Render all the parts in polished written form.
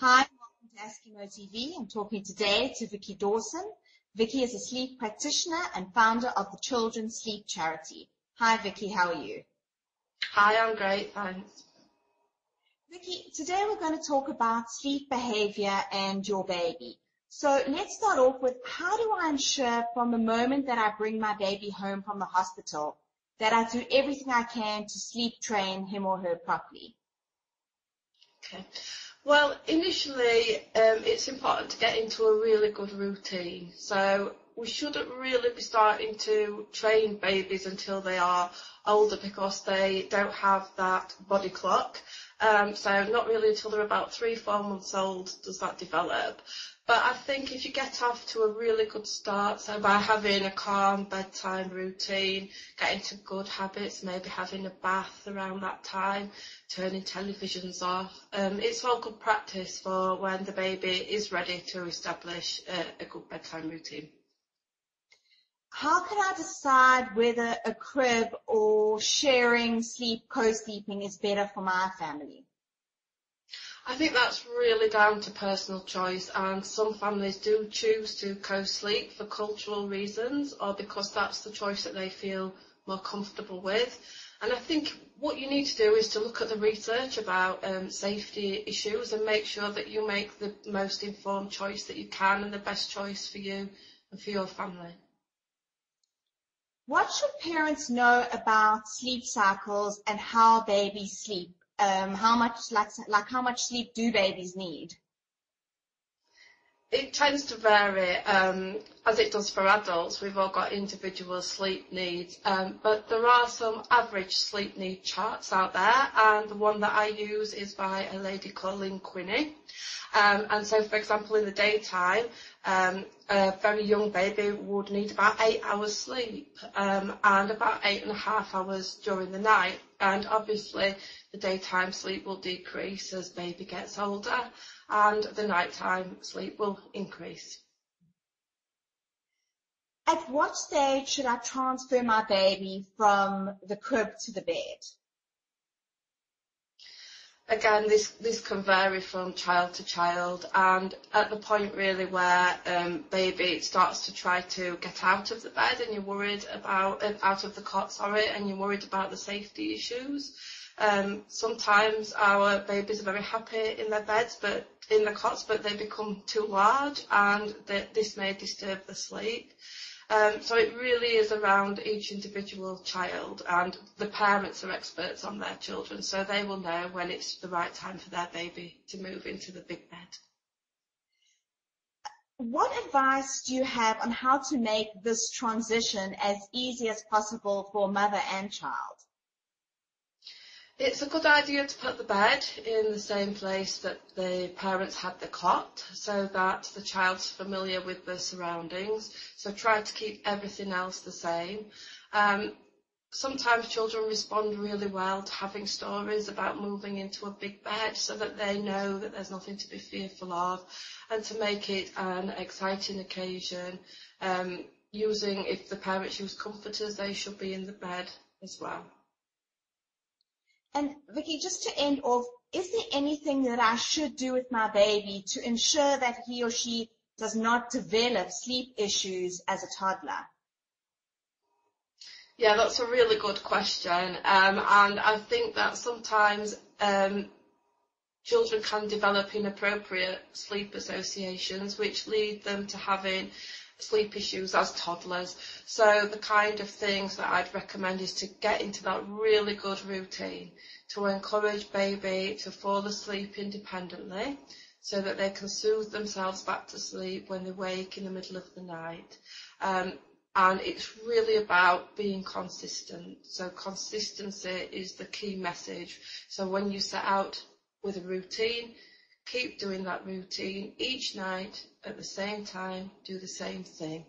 Hi, welcome to Askimo TV. I'm talking today to Vicki Dawson. Vicki is a sleep practitioner and founder of the Children's Sleep Charity. Hi, Vicki, how are you? Hi, I'm great, thanks. Vicki, today we're going to talk about sleep behavior and your baby. So let's start off with, how do I ensure from the moment that I bring my baby home from the hospital that I do everything I can to sleep train him or her properly? Okay. Well, initially, it's important to get into a really good routine. So we shouldn't really be starting to train babies until they are older because they don't have that body clock. So not really until they're about 3-4 months old does that develop. But I think if you get off to a really good start, so by having a calm bedtime routine, getting to good habits, maybe having a bath around that time, turning televisions off, it's all good practice for when the baby is ready to establish a good bedtime routine. How can I decide whether a crib or sharing sleep, co-sleeping is better for my family? I think that's really down to personal choice, and some families do choose to co-sleep for cultural reasons or because that's the choice that they feel more comfortable with. And I think what you need to do is to look at the research about safety issues and make sure that you make the most informed choice that you can and the best choice for you and for your family. What should parents know about sleep cycles and how babies sleep? How much sleep do babies need? It tends to vary, as it does for adults. We've all got individual sleep needs, but there are some average sleep need charts out there, and the one that I use is by a lady called Lynn Quinney. And so, for example, in the daytime, a very young baby would need about 8 hours sleep, and about 8.5 hours during the night. And obviously, the daytime sleep will decrease as baby gets older, and the nighttime sleep will increase. At what stage should I transfer my baby from the crib to the bed? Again, this can vary from child to child, and at the point really where baby starts to try to get out of the bed and you're worried about, out of the cot, sorry, and you're worried about the safety issues. Sometimes our babies are very happy in their beds, but in the cots, but they become too large, and this may disturb the sleep. So it really is around each individual child, and the parents are experts on their children, so they will know when it's the right time for their baby to move into the big bed. What advice do you have on how to make this transition as easy as possible for mother and child? It's a good idea to put the bed in the same place that the parents had the cot, so that the child's familiar with the surroundings. So try to keep everything else the same. Sometimes children respond really well to having stories about moving into a big bed so that they know that there's nothing to be fearful of, and to make it an exciting occasion. If the parents use comforters, they should be in the bed as well. And Vicki, just to end off, is there anything that I should do with my baby to ensure that he or she does not develop sleep issues as a toddler? Yeah, that's a really good question. And I think that sometimes children can develop inappropriate sleep associations, which lead them to having sleep issues as toddlers. So the kind of things that I'd recommend is to get into that really good routine, to encourage baby to fall asleep independently so that they can soothe themselves back to sleep when they wake in the middle of the night. And it's really about being consistent. So consistency is the key message. So when you set out with a routine, keep doing that routine each night at the same time, do the same thing.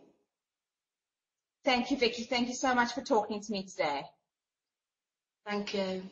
Thank you, Vicki. Thank you so much for talking to me today. Thank you.